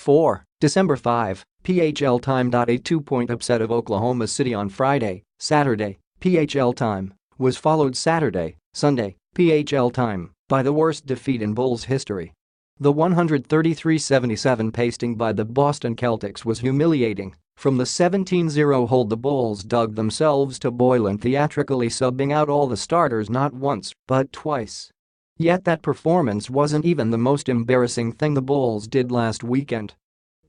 4. December 5, PHL time. A 2-point upset of Oklahoma City on Friday, Saturday, PHL time, was followed Saturday, Sunday, PHL time, by the worst defeat in Bulls history. The 133-77 pasting by the Boston Celtics was humiliating. From the 17-0 hold, the Bulls dug themselves to Boylen, theatrically subbing out all the starters not once but twice. Yet that performance wasn't even the most embarrassing thing the Bulls did last weekend.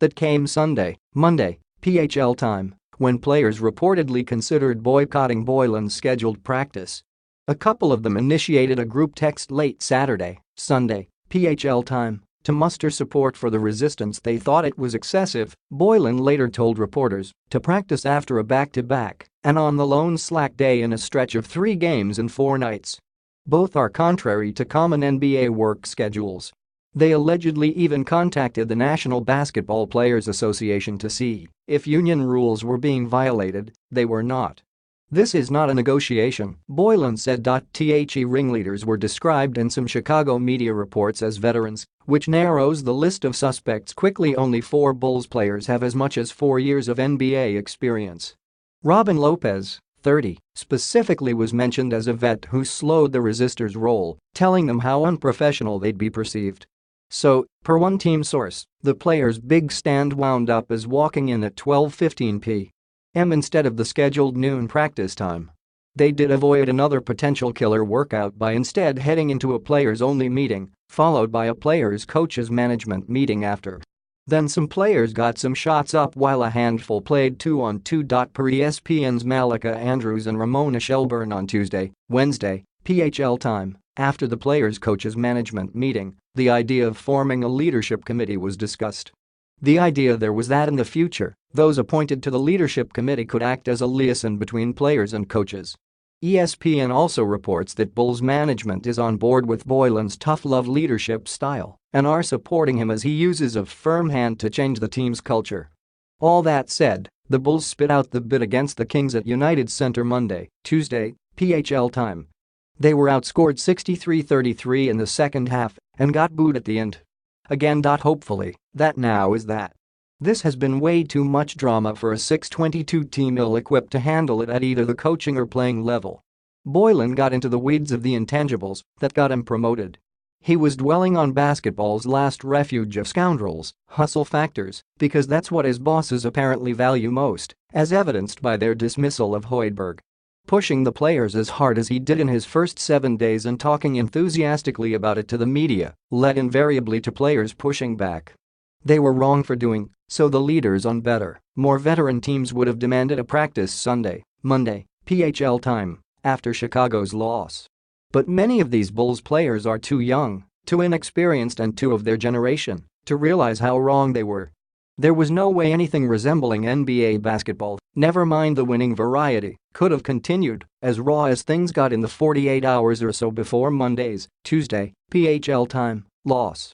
That came Sunday, Monday, PHL time, when players reportedly considered boycotting Boylen's scheduled practice. A couple of them initiated a group text late Saturday, Sunday, PHL time, to muster support for the resistance they thought it was excessive. Boylen later told reporters to practice after a back-to-back and on the lone slack day in a stretch of 3 games in 4 nights. Both are contrary to common NBA work schedules. They allegedly even contacted the National Basketball Players Association to see if union rules were being violated. They were not. "This is not a negotiation," Boylen said. The ringleaders were described in some Chicago media reports as veterans, which narrows the list of suspects quickly. Only 4 Bulls players have as much as 4 years of NBA experience. Robin Lopez, 30, specifically was mentioned as a vet who slowed the resistors' roll, telling them how unprofessional they'd be perceived. So, per one team source, the players' big stand wound up as walking in at 12:15 p.m. instead of the scheduled noon practice time. They did avoid another potential killer workout by instead heading into a players-only meeting, followed by a players' coaches management meeting after. Then some players got some shots up while a handful played 2-on-2. Per ESPN's Malika Andrews and Ramona Shelburne on Tuesday, Wednesday, PHL time, after the players' coaches management meeting, the idea of forming a leadership committee was discussed. The idea there was that in the future, those appointed to the leadership committee could act as a liaison between players and coaches. ESPN also reports that Bulls management is on board with Boylen's tough love leadership style and are supporting him as he uses a firm hand to change the team's culture. All that said, the Bulls spit out the bid against the Kings at United Center Monday, Tuesday, PHL time. They were outscored 63-33 in the second half and got booed at the end. Again. Hopefully, that now is that. This has been way too much drama for a 6'22" team ill-equipped to handle it at either the coaching or playing level. Boylen got into the weeds of the intangibles that got him promoted. He was dwelling on basketball's last refuge of scoundrels, hustle factors, because that's what his bosses apparently value most, as evidenced by their dismissal of Hoiberg. Pushing the players as hard as he did in his first 7 days and talking enthusiastically about it to the media led invariably to players pushing back. They were wrong for doing so. The leaders on better, more veteran teams would have demanded a practice Sunday, Monday, PHL time, after Chicago's loss. But many of these Bulls players are too young, too inexperienced and too of their generation to realize how wrong they were. There was no way anything resembling NBA basketball, never mind the winning variety, could have continued as raw as things got in the 48 hours or so before Monday's, Tuesday, PHL time, loss.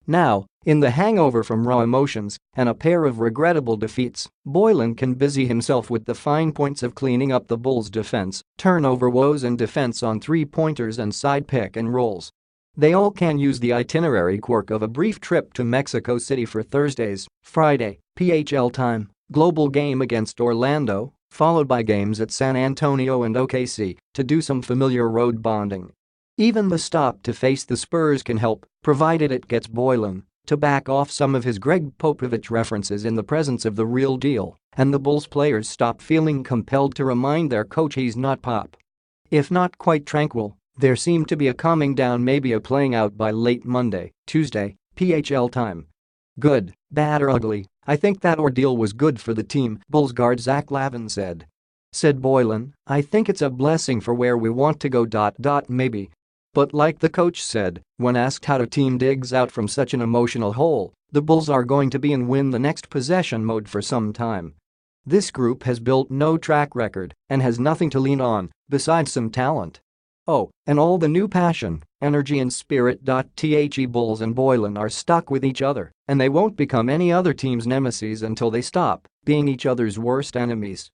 Now, in the hangover from raw emotions and a pair of regrettable defeats, Boylen can busy himself with the fine points of cleaning up the Bulls' defense, turnover woes and defense on 3-pointers and side pick and rolls. They all can use the itinerary quirk of a brief trip to Mexico City for Thursday's, Friday, PHL time, global game against Orlando, followed by games at San Antonio and OKC to do some familiar road bonding. Even the stop to face the Spurs can help, provided it gets Boylen to back off some of his Greg Popovich references in the presence of the real deal, and the Bulls players stop feeling compelled to remind their coach he's not Pop. If not quite tranquil, there seemed to be a calming down, maybe a playing out by late Monday, Tuesday, PHL time. Good, bad or ugly, I think that ordeal was good for the team, Bulls guard Zach Lavin said. Said Boylen, I think it's a blessing for where we want to go. Maybe. But like the coach said, when asked how the team digs out from such an emotional hole, the Bulls are going to be in win the next possession mode for some time. This group has built no track record and has nothing to lean on besides some talent. Oh, and all the new passion, energy and spirit. The Bulls and Boylen are stuck with each other, and they won't become any other team's nemesis until they stop being each other's worst enemies.